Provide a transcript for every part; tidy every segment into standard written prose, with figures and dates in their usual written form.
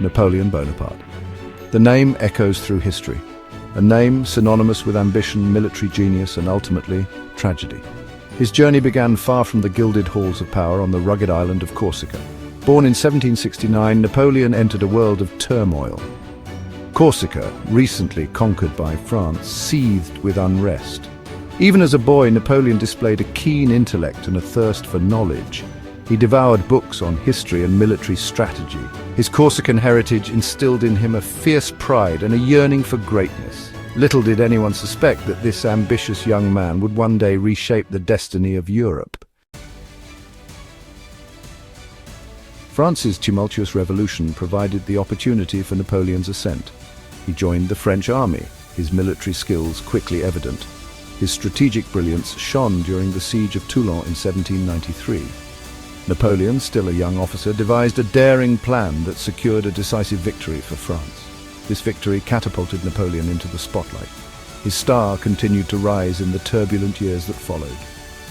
Napoleon Bonaparte. The name echoes through history, a name synonymous with ambition, military genius, and ultimately, tragedy. His journey began far from the gilded halls of power on the rugged island of Corsica. Born in 1769, Napoleon entered a world of turmoil. Corsica, recently conquered by France, seethed with unrest. Even as a boy, Napoleon displayed a keen intellect and a thirst for knowledge. He devoured books on history and military strategy. His Corsican heritage instilled in him a fierce pride and a yearning for greatness. Little did anyone suspect that this ambitious young man would one day reshape the destiny of Europe. France's tumultuous revolution provided the opportunity for Napoleon's ascent. He joined the French army, his military skills quickly evident. His strategic brilliance shone during the siege of Toulon in 1793. Napoleon, still a young officer, devised a daring plan that secured a decisive victory for France. This victory catapulted Napoleon into the spotlight. His star continued to rise in the turbulent years that followed.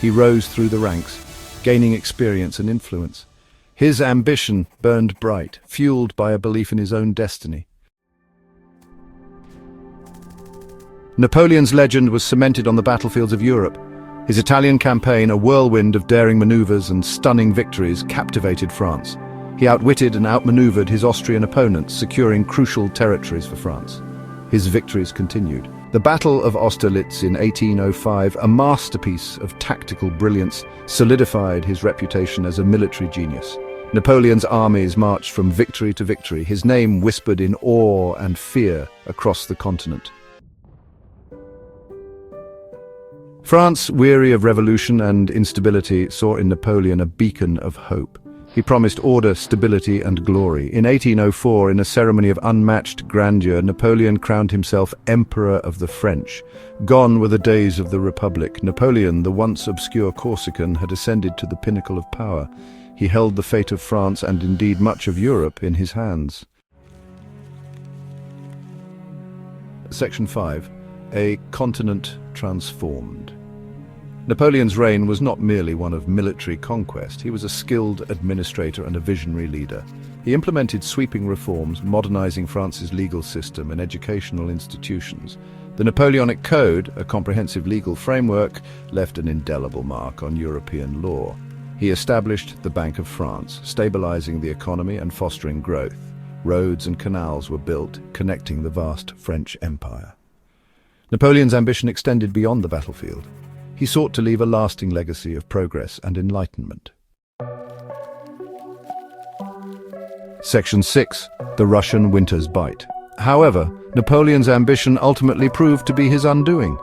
He rose through the ranks, gaining experience and influence. His ambition burned bright, fueled by a belief in his own destiny. Napoleon's legend was cemented on the battlefields of Europe. His Italian campaign, a whirlwind of daring maneuvers and stunning victories, captivated France. He outwitted and outmaneuvered his Austrian opponents, securing crucial territories for France. His victories continued. The Battle of Austerlitz in 1805, a masterpiece of tactical brilliance, solidified his reputation as a military genius. Napoleon's armies marched from victory to victory, his name whispered in awe and fear across the continent. France, weary of revolution and instability, saw in Napoleon a beacon of hope. He promised order, stability, and glory. In 1804, in a ceremony of unmatched grandeur, Napoleon crowned himself Emperor of the French. Gone were the days of the Republic. Napoleon, the once obscure Corsican, had ascended to the pinnacle of power. He held the fate of France and indeed much of Europe in his hands. Section 5. A continent transformed. Napoleon's reign was not merely one of military conquest. He was a skilled administrator and a visionary leader. He implemented sweeping reforms, modernizing France's legal system and educational institutions. The Napoleonic Code, a comprehensive legal framework, left an indelible mark on European law. He established the Bank of France, stabilizing the economy and fostering growth. Roads and canals were built, connecting the vast French Empire. Napoleon's ambition extended beyond the battlefield. He sought to leave a lasting legacy of progress and enlightenment. Section 6. The Russian Winter's Bite. However, Napoleon's ambition ultimately proved to be his undoing.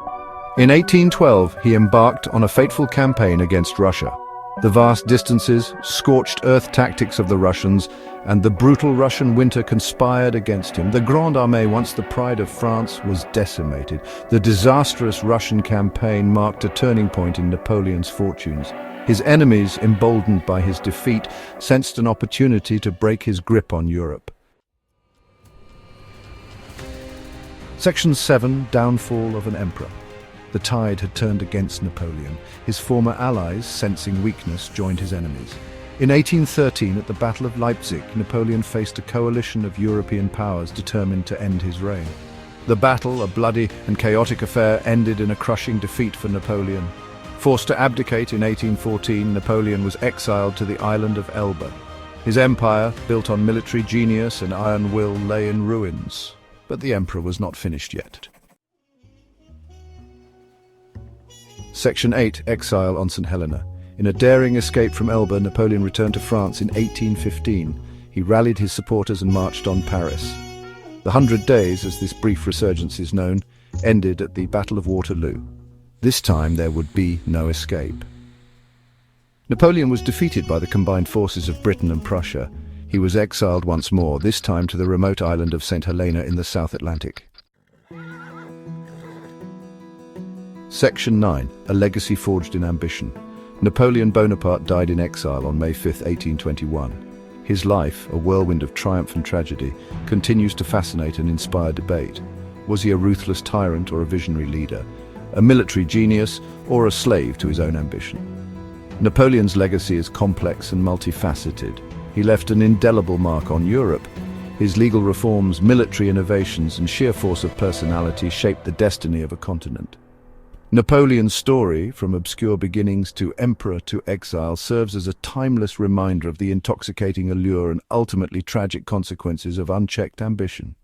In 1812, he embarked on a fateful campaign against Russia. The vast distances, scorched earth tactics of the Russians, and the brutal Russian winter conspired against him. The Grande Armée, once the pride of France, was decimated. The disastrous Russian campaign marked a turning point in Napoleon's fortunes. His enemies, emboldened by his defeat, sensed an opportunity to break his grip on Europe. Section 7. Downfall of an Emperor. The tide had turned against Napoleon. His former allies, sensing weakness, joined his enemies. In 1813, at the Battle of Leipzig, Napoleon faced a coalition of European powers determined to end his reign. The battle, a bloody and chaotic affair, ended in a crushing defeat for Napoleon. Forced to abdicate in 1814, Napoleon was exiled to the island of Elba. His empire, built on military genius and iron will, lay in ruins. But the emperor was not finished yet. Section 8. Exile on St. Helena. In a daring escape from Elba, Napoleon returned to France in 1815. He rallied his supporters and marched on Paris. The 100 Days, as this brief resurgence is known, ended at the Battle of Waterloo. This time there would be no escape. Napoleon was defeated by the combined forces of Britain and Prussia. He was exiled once more, this time to the remote island of St. Helena in the South Atlantic. Section 9. A legacy forged in ambition. Napoleon Bonaparte died in exile on May 5, 1821. His life, a whirlwind of triumph and tragedy, continues to fascinate and inspire debate. Was he a ruthless tyrant or a visionary leader? A military genius or a slave to his own ambition? Napoleon's legacy is complex and multifaceted. He left an indelible mark on Europe. His legal reforms, military innovations, and sheer force of personality shaped the destiny of a continent. Napoleon's story, from obscure beginnings to emperor to exile, serves as a timeless reminder of the intoxicating allure and ultimately tragic consequences of unchecked ambition.